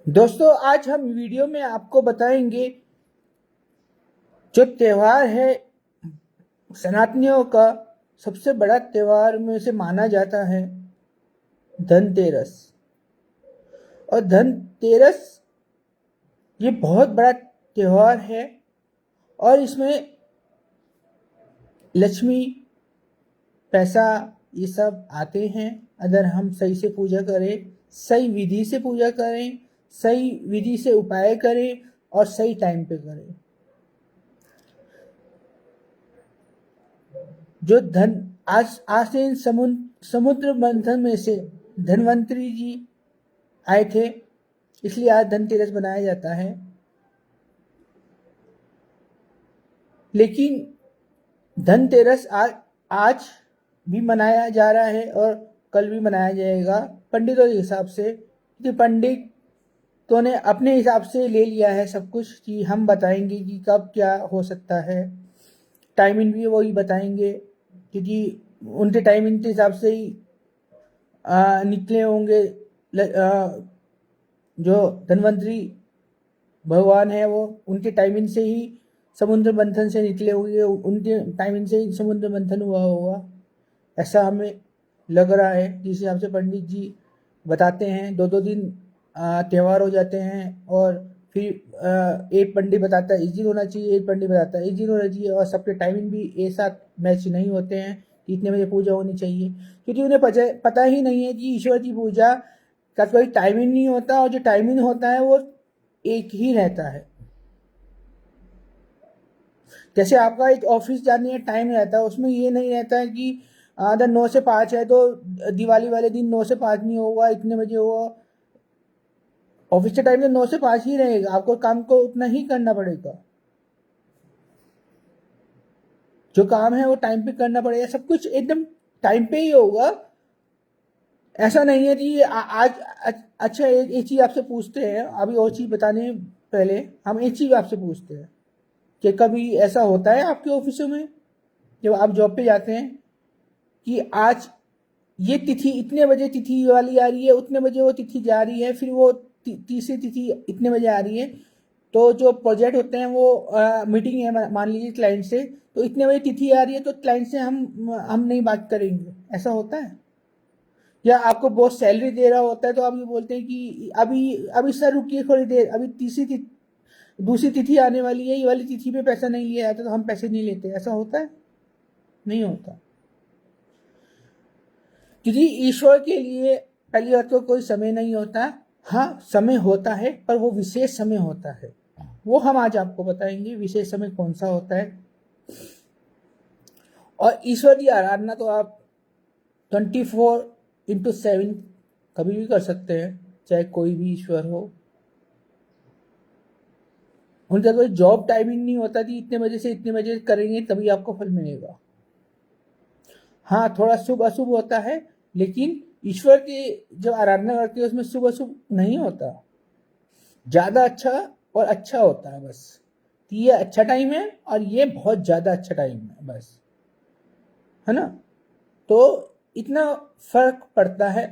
दोस्तों, आज हम वीडियो में आपको बताएंगे जो त्यौहार है सनातनियों का सबसे बड़ा त्यौहार में से माना जाता है धनतेरस। और धनतेरस ये बहुत बड़ा त्यौहार है और इसमें लक्ष्मी, पैसा ये सब आते हैं। अगर हम सही से पूजा करें, सही विधि से पूजा करें, सही विधि से उपाय करें और सही टाइम पे करें। जो धन आज आज से समुद्र मंथन में से धनवंतरी जी आए थे, इसलिए आज धनतेरस बनाया जाता है। लेकिन धनतेरस आज भी मनाया जा रहा है और कल भी मनाया जाएगा पंडितों के हिसाब से, क्योंकि पंडितों ने अपने हिसाब से ले लिया है सब कुछ कि हम बताएंगे कि कब क्या हो सकता है। टाइमिंग भी वही बताएंगे क्योंकि उनके टाइमिंग के हिसाब से ही निकले होंगे। जो धन्वंतरी भगवान है वो उनके टाइमिंग से ही समुद्र मंथन से निकले होंगे, उनके टाइमिंग से ही समुद्र मंथन हुआ होगा, ऐसा हमें लग रहा है। जिस हिसाब से पंडित जी बताते हैं, दो दो दिन त्यौहार हो जाते हैं और फिर एक पंडित बताता है इस दिन होना चाहिए, एक पंडित बताता है इस दिन होना चाहिए, और सबके टाइमिंग भी एक साथ मैच नहीं होते हैं कि इतने बजे पूजा होनी चाहिए, क्योंकि उन्हें पता ही नहीं है कि ईश्वर की पूजा का कोई टाइमिंग नहीं होता और जो टाइमिंग होता है वो एक ही रहता है। जैसे आपका एक ऑफिस जाने का टाइम रहता है, उसमें ये नहीं रहता है कि अगर 9 से 5 है तो दिवाली वाले दिन 9 से 5 नहीं होगा, इतने बजे होगा। ऑफिस के टाइम में 9 से 5 ही रहेगा, आपको काम को उतना ही करना पड़ेगा। जो काम है वो टाइम पे करना पड़ेगा, सब कुछ एकदम टाइम पे ही होगा। ऐसा नहीं है कि आज अच्छा एक चीज आपसे पूछते हैं, अभी और चीज बताने पहले हम एक चीज आपसे पूछते हैं कि कभी ऐसा होता है आपके ऑफिसों में जब आप जॉब पे जाते हैं कि आज ये तिथि इतने बजे तिथि वाली आ रही है, उतने बजे वो तिथि जा रही है, फिर वो तीसरी तिथि इतने बजे आ रही है, तो जो प्रोजेक्ट होते हैं वो मीटिंग है मान लीजिए क्लाइंट से, तो इतने बजे तिथि आ रही है तो क्लाइंट से हम नहीं बात करेंगे, ऐसा होता है। या आपको बॉस सैलरी दे रहा होता है तो आप ये बोलते हैं कि अभी अभी सर रुकिए थोड़ी देर, अभी दूसरी तिथि आने वाली है, ये वाली तिथि पे पैसा नहीं लिया जाता तो हम पैसे नहीं लेते, ऐसा होता है? नहीं होता, क्योंकि ईश्वर के लिए पहली बात तो कोई समय नहीं होता। हाँ, समय होता है पर वो विशेष समय होता है, वो हम आज आपको बताएंगे विशेष समय कौन सा होता है। और ईश्वर की आराधना तो आप 24/7 कभी भी कर सकते हैं, चाहे कोई भी ईश्वर हो। उनका कोई जॉब टाइमिंग नहीं होता कि इतने बजे से इतने बजे करेंगे तभी आपको फल मिलेगा। हाँ, थोड़ा शुभ अशुभ होता है, लेकिन ईश्वर की जो आराधना करते हैं उसमें शुभ अशुभ नहीं होता, ज्यादा अच्छा और अच्छा होता है बस। ये अच्छा टाइम है और ये बहुत ज्यादा अच्छा टाइम है बस, है ना? तो इतना फर्क पड़ता है।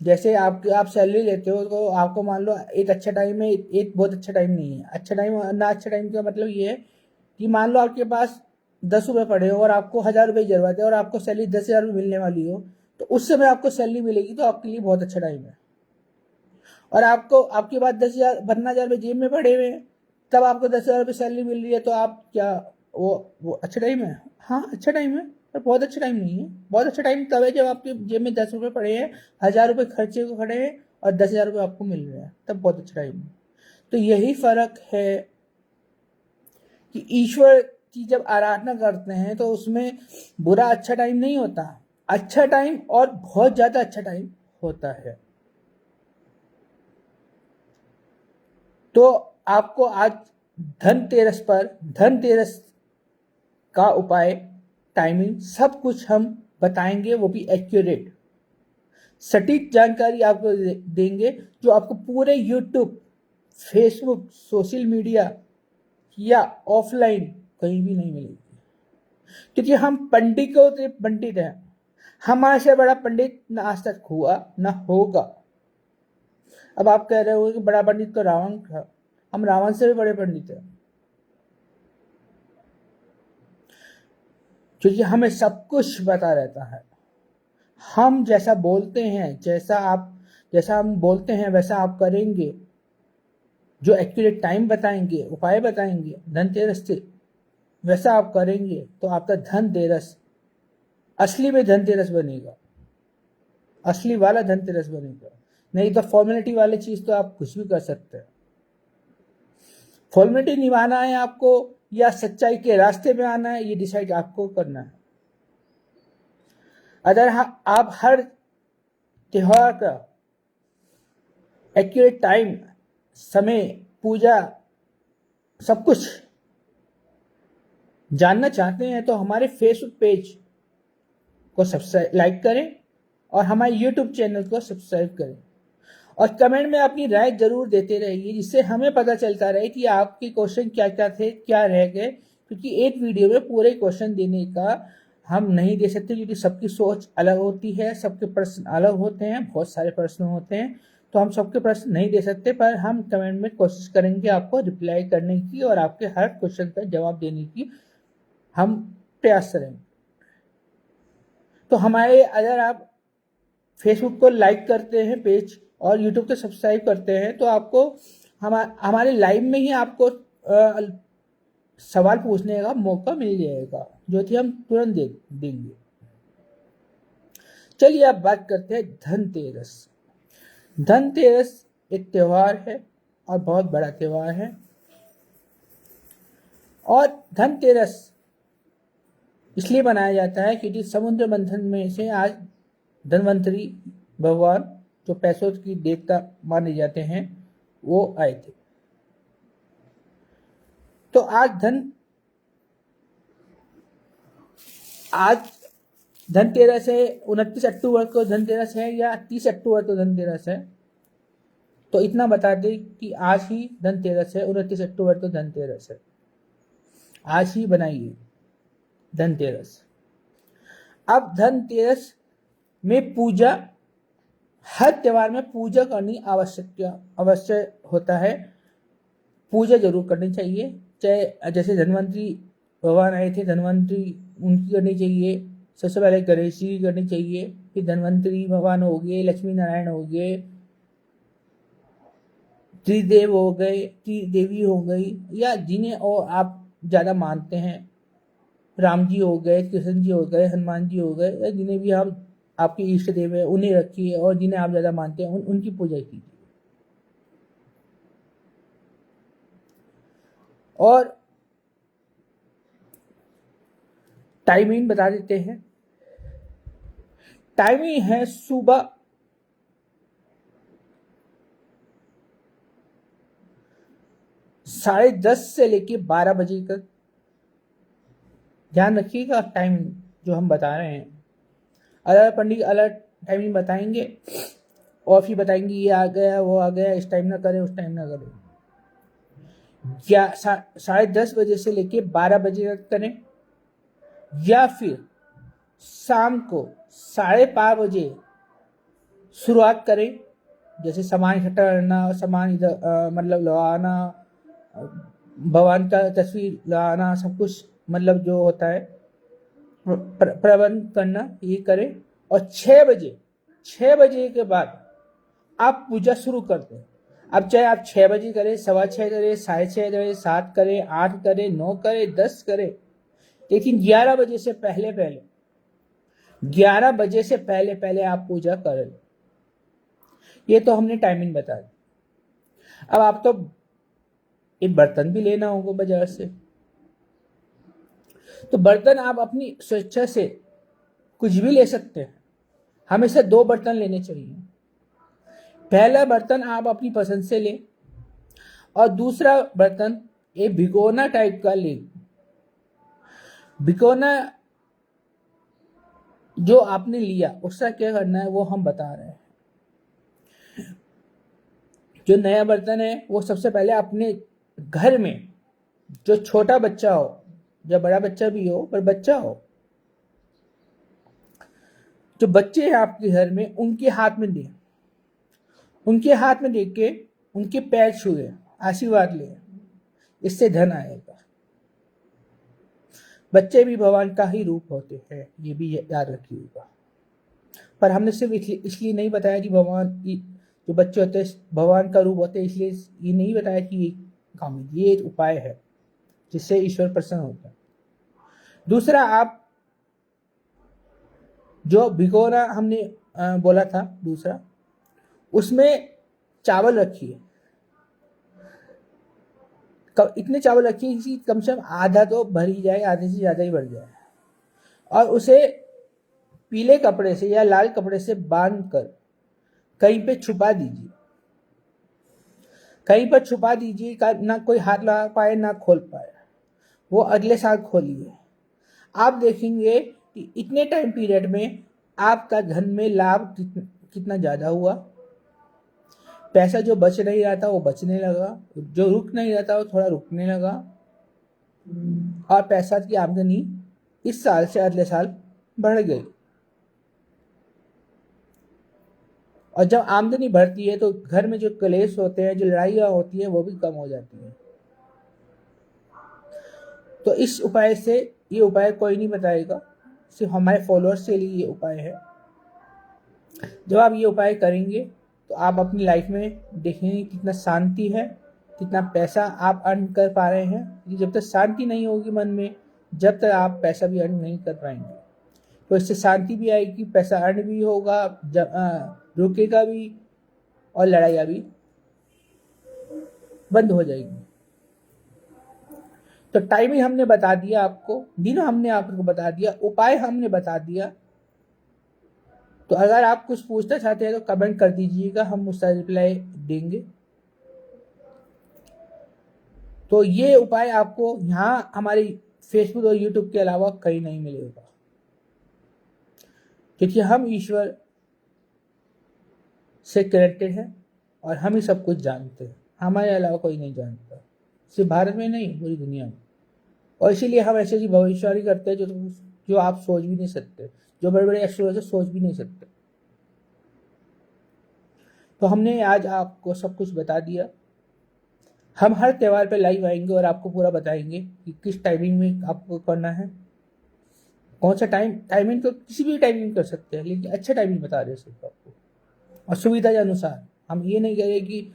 जैसे आप सैलरी लेते हो तो आपको मान लो एक अच्छा टाइम है, एक बहुत अच्छा टाइम नहीं है। अच्छा टाइम ना, अच्छा टाइम का मतलब ये है कि मान लो आपके पास 10 रुपये पड़े हो और आपको 1,000 रुपये की जरूरत है और आपको सैलरी 10,000 रुपये मिलने वाली हो, तो उस समय आपको सैलरी मिलेगी तो आपके लिए बहुत अच्छा टाइम है। और आपको आपके पास 10,000 जेब में पड़े हुए हैं, तब आपको 10,000 रुपये सैलरी मिल रही है, तो आप क्या वो अच्छा टाइम है? हाँ, अच्छा टाइम है पर बहुत अच्छा टाइम नहीं है। बहुत अच्छा टाइम तब है जब आपके जेब में 10 रुपये पड़े हैं, 1,000 रुपये खर्चे को खड़े हैं और 10,000 रुपये आपको मिल रहे हैं, तब बहुत अच्छा टाइम है। तो यही फर्क है कि ईश्वर की जब आराधना करते हैं तो उसमें बुरा अच्छा टाइम नहीं होता, अच्छा टाइम और बहुत ज्यादा अच्छा टाइम होता है। तो आपको आज धनतेरस का उपाय, टाइमिंग, सब कुछ हम बताएंगे, वो भी एक्यूरेट सटीक जानकारी आपको देंगे, जो आपको पूरे यूट्यूब, फेसबुक, सोशल मीडिया या ऑफलाइन कहीं भी नहीं मिलेगी, क्योंकि हम पंडितों से पंडित हैं। हमारे से बड़ा पंडित ना आज तक हुआ ना होगा। अब आप कह रहे हो कि बड़ा पंडित तो रावण था, हम रावण से भी बड़े पंडित हैं, क्योंकि हमें सब कुछ पता रहता है। हम जैसा बोलते हैं, जैसा हम बोलते हैं वैसा आप करेंगे, जो एक्यूरेट टाइम बताएंगे, उपाय बताएंगे धनतेरस से, वैसा आप करेंगे तो आपका धनतेरस असली में धनतेरस बनेगा, असली वाला धनतेरस बनेगा। नहीं तो फॉर्मेलिटी वाली चीज तो आप कुछ भी कर सकते हैं। फॉर्मेलिटी निभाना है आपको या सच्चाई के रास्ते में आना है, ये डिसाइड आपको करना है। अगर आप हर त्योहार का एक्यूरेट टाइम, समय, पूजा, सब कुछ जानना चाहते हैं तो हमारे फेसबुक पेज को सब्सक्राइब, लाइक करें और हमारे यूट्यूब चैनल को सब्सक्राइब करें और कमेंट में अपनी राय जरूर देते रहिए, जिससे हमें पता चलता रहे कि आपके क्वेश्चन क्या क्या थे, क्या रह गए। क्योंकि एक वीडियो में पूरे क्वेश्चन देने का हम नहीं दे सकते, क्योंकि सबकी सोच अलग होती है, सबके प्रश्न अलग होते हैं, बहुत सारे प्रश्न होते हैं, तो हम सबके प्रश्न नहीं दे सकते। पर हम कमेंट में कोशिश करेंगे आपको रिप्लाई करने की और आपके हर क्वेश्चन का जवाब देने की हम प्रयास करेंगे। तो हमारे, अगर आप फेसबुक को लाइक करते हैं पेज और यूट्यूब को सब्सक्राइब करते हैं तो आपको हमारे लाइव में ही आपको सवाल पूछने का मौका मिल जाएगा, जो कि हम तुरंत देंगे। चलिए अब बात करते हैं धनतेरस। धनतेरस एक त्योहार है और बहुत बड़ा त्योहार है। और धनतेरस इसलिए मनाया जाता है क्योंकि समुद्र मंथन में से आज धनवंतरी भगवान, जो पैसों की देवता माने जाते हैं, वो आए थे। तो आज धनतेरस है, 29 अक्टूबर को धनतेरस है या 30 अक्टूबर को धनतेरस है, तो इतना बता दें कि आज ही धनतेरस है, 29 अक्टूबर को धनतेरस है। आज ही बनाइए धनतेरस। अब धनतेरस में पूजा, हर त्योहार में पूजा करनी आवश्यक होता है। पूजा जरूर करनी चाहिए, चाहे जैसे धनवंतरी भगवान आए थे, धनवंतरी उनकी करनी चाहिए। सबसे पहले गणेश जी की करनी चाहिए, फिर धनवंतरी भगवान हो गए, लक्ष्मी नारायण हो गए, त्रिदेव हो गए, त्रिदेवी हो गई, या जिन्हें और आप ज्यादा मानते हैं, राम जी हो गए, कृष्ण जी हो गए, हनुमान जी हो गए, या जिन्हें भी आप आपके इष्ट देव है उन्हें रखिए, और जिन्हें आप ज्यादा मानते हैं उनकी पूजा कीजिए। और टाइमिंग बता देते हैं। टाइमिंग है सुबह 10:30 से लेके 12 बजे तक। ध्यान रखिएगा टाइम जो हम बता रहे हैं, अलग पंडित अलग टाइमिंग बताएंगे और फिर बताएंगे ये आ गया, वो आ गया, इस टाइम ना करें, उस टाइम ना करें। 10:30 बजे से लेके 12 बजे तक करें, या फिर शाम को 5:30 बजे शुरुआत करें। जैसे सामान इकट्ठा करना, सामान इधर मतलब लगाना, भगवान का तस्वीर लगाना, सब कुछ मतलब जो होता है प्रबंध करना, ये करें। और 6 बजे के बाद आप पूजा शुरू कर दें। अब चाहे आप 6 बजे करें, 6:15 करें, 6:30 करें, 7 करें, 8 करें, 9 करें, 10 करें, लेकिन 11 बजे से पहले 11 बजे से पहले आप पूजा करें। ये तो हमने टाइमिंग बता दी। अब आप तो एक बर्तन भी लेना होगा बाजार से, तो बर्तन आप अपनी स्वेच्छा से कुछ भी ले सकते हैं। हमेशा 2 बर्तन लेने चाहिए। पहला बर्तन आप अपनी पसंद से लें और दूसरा बर्तन एक भिगोना टाइप का लें। भिगोना जो आपने लिया उसका क्या करना है वो हम बता रहे हैं। जो नया बर्तन है वो सबसे पहले अपने घर में जो छोटा बच्चा हो, या बड़ा बच्चा भी हो पर बच्चा हो, जो बच्चे हैं आपके घर में, उनके हाथ में दें उनके हाथ में देख के उनके पैर छुए, आशीर्वाद ले, इससे धन आएगा। बच्चे भी भगवान का ही रूप होते हैं, ये भी याद रखिएगा। पर हमने सिर्फ इसलिए नहीं बताया कि जो बच्चे होते हैं भगवान का रूप होते हैं, इसलिए ये नहीं बताया कि ये काम, ये एक उपाय है जिससे ईश्वर प्रसन्न होता है। दूसरा, आप जो भिगोना हमने बोला था दूसरा, उसमें चावल रखिए, इतने चावल रखिए कि कम से कम आधा तो भर ही जाए, आधे से ज्यादा ही भर जाए, और उसे पीले कपड़े से या लाल कपड़े से बांध कर कहीं पे छुपा दीजिए। कहीं पर छुपा दीजिए, ना कोई हाथ लगा पाए ना खोल पाए, वो अगले साल खोलिए। आप देखेंगे कि इतने टाइम पीरियड में आपका धन में लाभ कितना ज्यादा हुआ। पैसा जो बच नहीं रहा था वो बचने लगा, जो रुक नहीं रहा था वो थोड़ा रुकने लगा, और पैसा की आमदनी इस साल से अगले साल बढ़ गई। और जब आमदनी बढ़ती है तो घर में जो कलेश होते हैं, जो लड़ाइयाँ होती है, वो भी कम हो जाती है। तो इस उपाय से, ये उपाय कोई नहीं बताएगा, सिर्फ हमारे फॉलोअर्स के लिए ये उपाय है। जब आप ये उपाय करेंगे तो आप अपनी लाइफ में देखेंगे कितना शांति है, कितना पैसा आप अर्न कर पा रहे हैं। जब तक शांति नहीं होगी मन में, जब तक आप पैसा भी अर्न नहीं कर पाएंगे। तो इससे शांति भी आएगी, पैसा अर्न भी होगा, रुकेगा भी, और लड़ाइयाँ भी बंद हो जाएगी। तो टाइमिंग हमने बता दिया आपको, दिन हमने आपको बता दिया, उपाय हमने बता दिया। तो अगर आप कुछ पूछना चाहते हैं तो कमेंट कर दीजिएगा, हम उसका रिप्लाई देंगे। तो ये उपाय आपको यहाँ हमारी फेसबुक और यूट्यूब के अलावा कहीं नहीं मिलेगा, क्योंकि हम ईश्वर से कनेक्टेड हैं और हम ही सब कुछ जानते हैं, हमारे अलावा कोई नहीं जानता, सिर्फ भारत में नहीं, पूरी दुनिया में। और इसीलिए हम ऐसी भविष्यवाणी करते हैं जो आप सोच भी नहीं सकते, जो बड़े बड़े एस्ट्रोलॉजर सोच भी नहीं सकते। तो हमने आज आपको सब कुछ बता दिया। हम हर त्योहार पे लाइव आएंगे और आपको पूरा बताएंगे कि किस टाइमिंग में आपको करना है, कौन सा टाइमिंग तो किसी भी टाइमिंग कर सकते हैं, लेकिन अच्छा टाइमिंग बता रहे सिर्फ आपको, और सुविधा के अनुसार। हम ये नहीं करें कि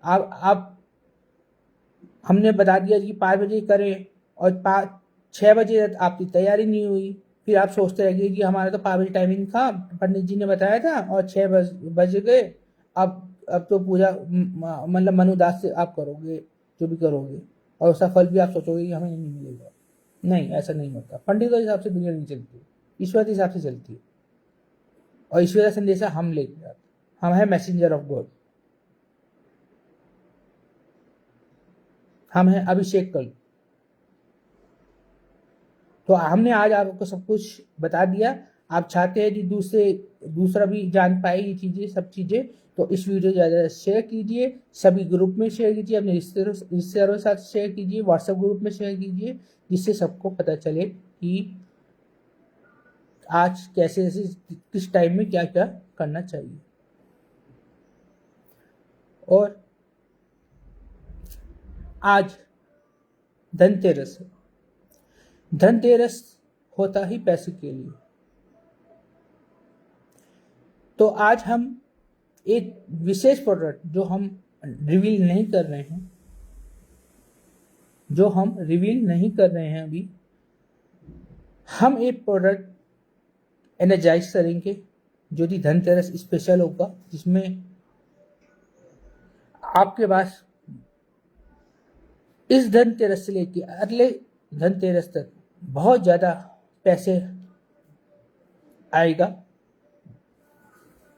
आप हमने बता दिया कि 5 बजे करें और 6 बजे आपकी तैयारी नहीं हुई, फिर आप सोचते रहिए कि हमारा तो 5 बजे टाइमिंग था, पंडित जी ने बताया था, और 6 बज गए, अब तो पूजा मतलब मनुदास से आप करोगे जो भी करोगे, और उसका फल भी आप सोचोगे कि हमें नहीं मिलेगा। नहीं, ऐसा नहीं होता। पंडितों के हिसाब से दुनिया नहीं चलती, ईश्वर के हिसाब से चलती है, और ईश्वर का संदेशा हम लेके आते, हम है मैसेंजर ऑफ गॉड, हम है अभिषेक कल। तो हमने आज आपको सब कुछ बता दिया। आप चाहते हैं कि दूसरा भी जान पाए ये चीजें, सब चीजें, तो इस वीडियो ज़्यादा शेयर कीजिए, सभी ग्रुप में शेयर कीजिए, अपने रिश्तेदारों के साथ शेयर कीजिए, व्हाट्सएप ग्रुप में शेयर कीजिए, जिससे सबको पता चले कि आज कैसे किस टाइम में क्या क्या करना चाहिए। और आज धनतेरस है। धनतेरस होता ही पैसे के लिए। तो आज हम एक विशेष प्रोडक्ट जो हम रिवील नहीं कर रहे हैं, अभी हम एक प्रोडक्ट एनर्जाइज करेंगे जो कि धनतेरस स्पेशल होगा, जिसमें आपके पास इस धनतेरस से लेकर अगले धनतेरस तक बहुत ज्यादा पैसे आएगा।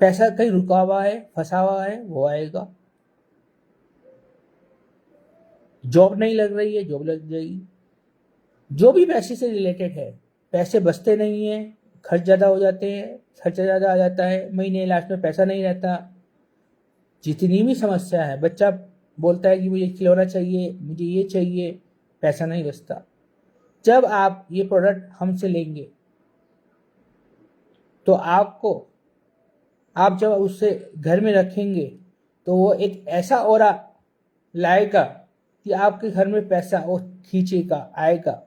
पैसा कहीं रुका हुआ है, फंसा हुआ है, वो आएगा। जॉब नहीं लग रही है, जॉब लग जाएगी। जो भी पैसे से रिलेटेड है, पैसे बचते नहीं है, खर्च ज्यादा हो जाते हैं, खर्चा ज्यादा आ जाता है, महीने लास्ट में पैसा नहीं रहता। जितनी भी समस्या है, बच्चा बोलता है कि मुझे खिलौना चाहिए, मुझे ये चाहिए, पैसा नहीं बचता। जब आप ये प्रोडक्ट हमसे लेंगे तो आप जब उससे घर में रखेंगे तो वो एक ऐसा ऑरा लाएगा कि आपके घर में पैसा वो खींचेगा, आएगा।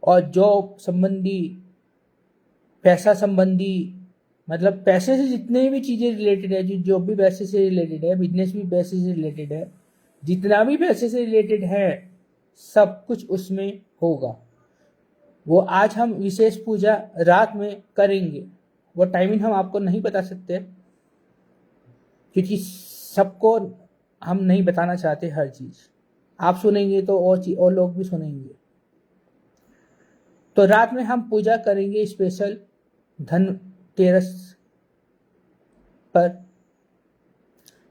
और जॉब संबंधी, पैसा संबंधी, मतलब पैसे से जितने भी चीज़ें रिलेटेड है, जो जॉब भी पैसे से रिलेटेड है, बिजनेस भी पैसे से रिलेटेड है, जितना भी पैसे से रिलेटेड है सब कुछ उसमें होगा। वो आज हम विशेष पूजा रात में करेंगे। वो टाइमिंग हम आपको नहीं बता सकते क्योंकि सबको हम नहीं बताना चाहते हर चीज़। आप सुनेंगे तो और लोग भी सुनेंगे। तो रात में हम पूजा करेंगे स्पेशल धनतेरस पर,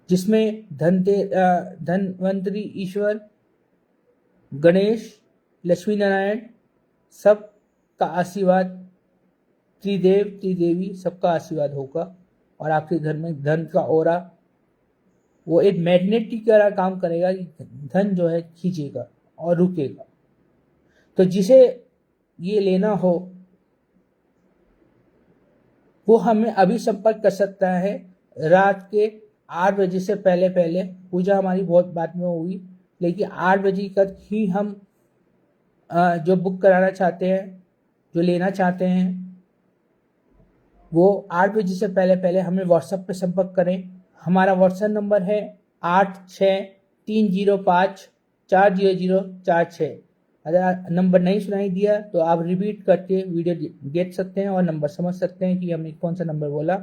जिसमें धनवंतरी ईश्वर, गणेश, लक्ष्मी नारायण सब का आशीर्वाद, त्रिदेव त्रिदेवी सबका आशीर्वाद होगा। और आपके घर में धन का ऑरा वो एक मैग्नेट की तरह काम करेगा कि धन जो है खींचेगा और रुकेगा। तो जिसे ये लेना हो वो हमें अभी संपर्क कर सकता है। रात के 8 बजे से पहले पहले पूजा हमारी बहुत बाद में होगी, लेकिन 8 बजे तक ही हम जो बुक कराना चाहते हैं, जो लेना चाहते हैं, वो 8 बजे से पहले पहले हमें व्हाट्सएप पे संपर्क करें। हमारा व्हाट्सएप नंबर है 8630540046। अगर नंबर नहीं सुनाई दिया तो आप रिपीट करके वीडियो देख सकते हैं और नंबर समझ सकते हैं कि हमने कौन सा नंबर बोला।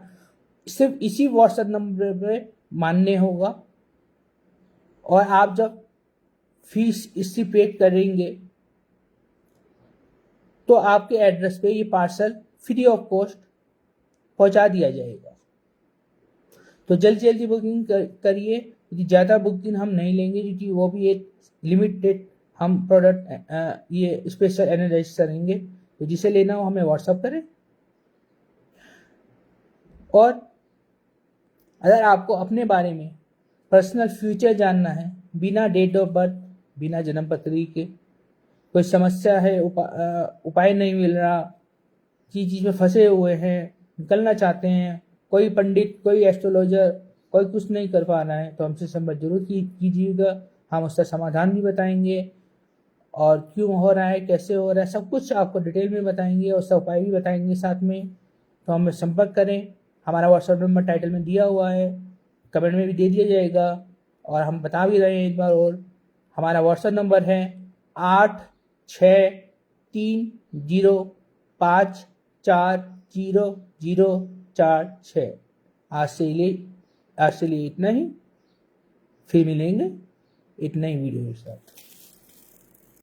सिर्फ इसी व्हाट्सएप नंबर पे मान्य होगा। और आप जब फीस इसकी पे करेंगे तो आपके एड्रेस पे ये पार्सल फ्री ऑफ कॉस्ट पहुंचा दिया जाएगा। तो जल्दी जल्दी बुकिंग करिए क्योंकि ज़्यादा बुकिंग हम नहीं लेंगे, क्योंकि वो भी एक लिमिटेड हम प्रोडक्ट ये स्पेशल एनालाइज करेंगे। तो जिसे लेना हो हमें व्हाट्सअप करें। और अगर आपको अपने बारे में पर्सनल फ्यूचर जानना है, बिना डेट ऑफ बर्थ, बिना जन्म पत्री के, कोई समस्या है, उपाय नहीं मिल रहा, चीज़ में फंसे हुए हैं, निकलना चाहते हैं, कोई पंडित, कोई एस्ट्रोलॉजर, कोई कुछ नहीं कर पा रहा है, तो हमसे संपर्क जरूर कीजिएगा। हम उसका समाधान भी बताएंगे और क्यों हो रहा है, कैसे हो रहा है, सब कुछ आपको डिटेल में बताएंगे और उसका उपाय भी बताएंगे साथ में। तो हमें संपर्क करें। हमारा व्हाट्सएप नंबर टाइटल में दिया हुआ है, कमेंट में भी दे दिया जाएगा और हम बता भी रहे हैं एक बार और। हमारा व्हाट्सएप नंबर है 8630540046। आज से लिए इतना ही, फिर मिलेंगे इतना ही वीडियो के साथ।